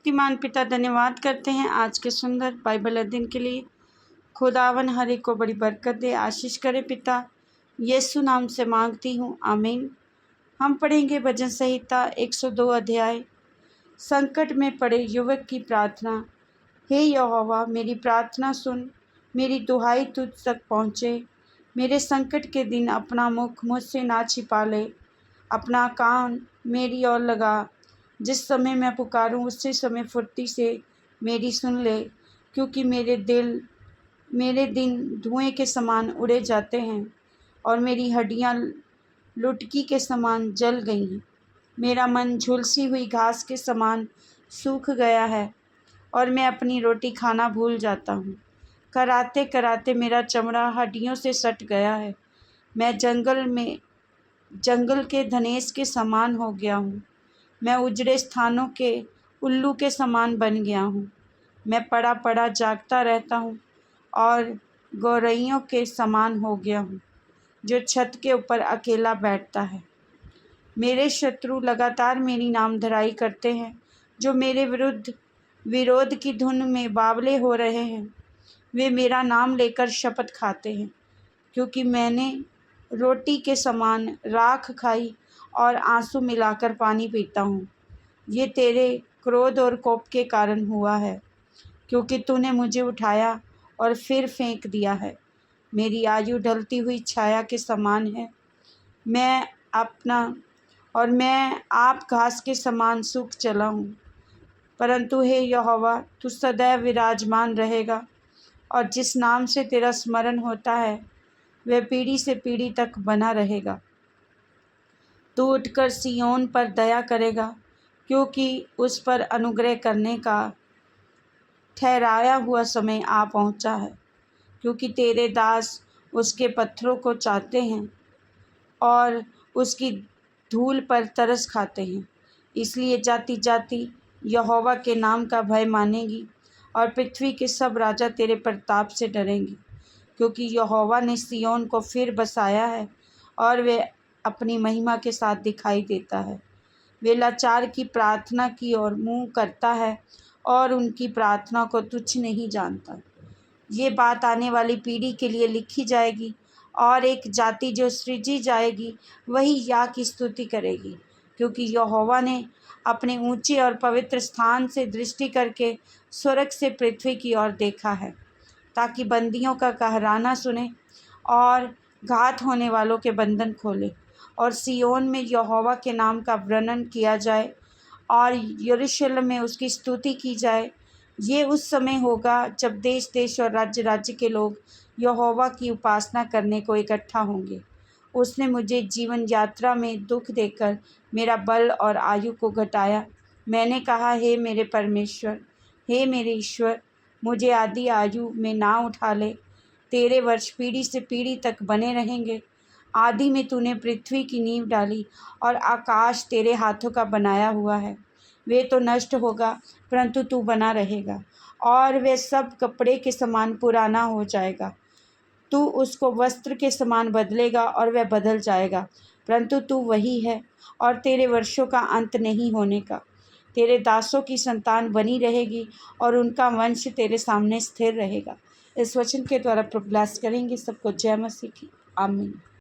शक्तिमान पिता धन्यवाद करते हैं आज के सुंदर बाइबल अध्ययन के लिए। खुदावन हर एक को बड़ी बरकत दे, आशीष करे पिता, यीशु नाम से मांगती हूँ, आमीन। हम पढ़ेंगे भजन संहिता 102 अध्याय। संकट में पड़े युवक की प्रार्थना। हे यहोवा, मेरी प्रार्थना सुन, मेरी दुहाई तुझ तक पहुँचे। मेरे संकट के दिन अपना मुख मुझसे ना छिपा ले, अपना कान मेरी ओर लगा। जिस समय मैं पुकारूं उसी समय फुर्ती से मेरी सुन ले, क्योंकि मेरे दिन धुएं के समान उड़े जाते हैं और मेरी हड्डियां लुटकी के समान जल गई हैं। मेरा मन झुलसी हुई घास के समान सूख गया है और मैं अपनी रोटी खाना भूल जाता हूँ। कराते कराते मेरा चमड़ा हड्डियों से सट गया है। मैं जंगल के धनेश के समान हो गया हूँ। मैं उजड़े स्थानों के उल्लू के समान बन गया हूँ। मैं पड़ा पड़ा जागता रहता हूँ और गौरैयों के समान हो गया हूँ, जो छत के ऊपर अकेला बैठता है। मेरे शत्रु लगातार मेरी नामधराई करते हैं, जो मेरे विरोध की धुन में बावले हो रहे हैं। वे मेरा नाम लेकर शपथ खाते हैं, क्योंकि मैंने रोटी के समान राख खाई और आंसू मिलाकर पानी पीता हूँ। ये तेरे क्रोध और कोप के कारण हुआ है, क्योंकि तूने मुझे उठाया और फिर फेंक दिया है। मेरी आयु ढलती हुई छाया के समान है। मैं आप घास के समान सूख चला हूँ। परंतु हे यहोवा, तू सदैव विराजमान रहेगा, और जिस नाम से तेरा स्मरण होता है वह पीढ़ी से पीढ़ी तक बना रहेगा। तू उठकर सिय्योन पर दया करेगा, क्योंकि उस पर अनुग्रह करने का ठहराया हुआ समय आ पहुंचा है। क्योंकि तेरे दास उसके पत्थरों को चाहते हैं और उसकी धूल पर तरस खाते हैं। इसलिए जाति जाति यहोवा के नाम का भय मानेगी, और पृथ्वी के सब राजा तेरे प्रताप से डरेंगे। क्योंकि यहोवा ने सिय्योन को फिर बसाया है और वे अपनी महिमा के साथ दिखाई देता है। वे लाचार की प्रार्थना की ओर मुँह करता है और उनकी प्रार्थना को तुच्छ नहीं जानता। ये बात आने वाली पीढ़ी के लिए लिखी जाएगी, और एक जाति जो सृजी जाएगी वही याह की स्तुति करेगी। क्योंकि यहोवा ने अपने ऊंचे और पवित्र स्थान से दृष्टि करके स्वर्ग से पृथ्वी की ओर देखा है, ताकि बंदियों का कहराना सुने और घात होने वालों के बंधन खोले, और सिय्योन में यहोवा के नाम का वर्णन किया जाए और यरूशलेम में उसकी स्तुति की जाए। ये उस समय होगा जब देश देश और राज्य राज्य के लोग यहोवा की उपासना करने को इकट्ठा होंगे। उसने मुझे जीवन यात्रा में दुख देकर मेरा बल और आयु को घटाया। मैंने कहा, हे मेरे परमेश्वर, हे मेरे ईश्वर, मुझे आधी आयु में ना उठा ले। तेरे वर्ष पीढ़ी से पीढ़ी तक बने रहेंगे। आदि में तूने पृथ्वी की नींव डाली, और आकाश तेरे हाथों का बनाया हुआ है। वे तो नष्ट होगा, परंतु तू बना रहेगा, और वे सब कपड़े के समान पुराना हो जाएगा। तू उसको वस्त्र के समान बदलेगा और वह बदल जाएगा, परंतु तू वही है, और तेरे वर्षों का अंत नहीं होने का। तेरे दासों की संतान बनी रहेगी, और उनका वंश तेरे सामने स्थिर रहेगा। इस वचन के द्वारा प्रभु ब्लेस करेंगे सबको। जय मसीह की। आमीन।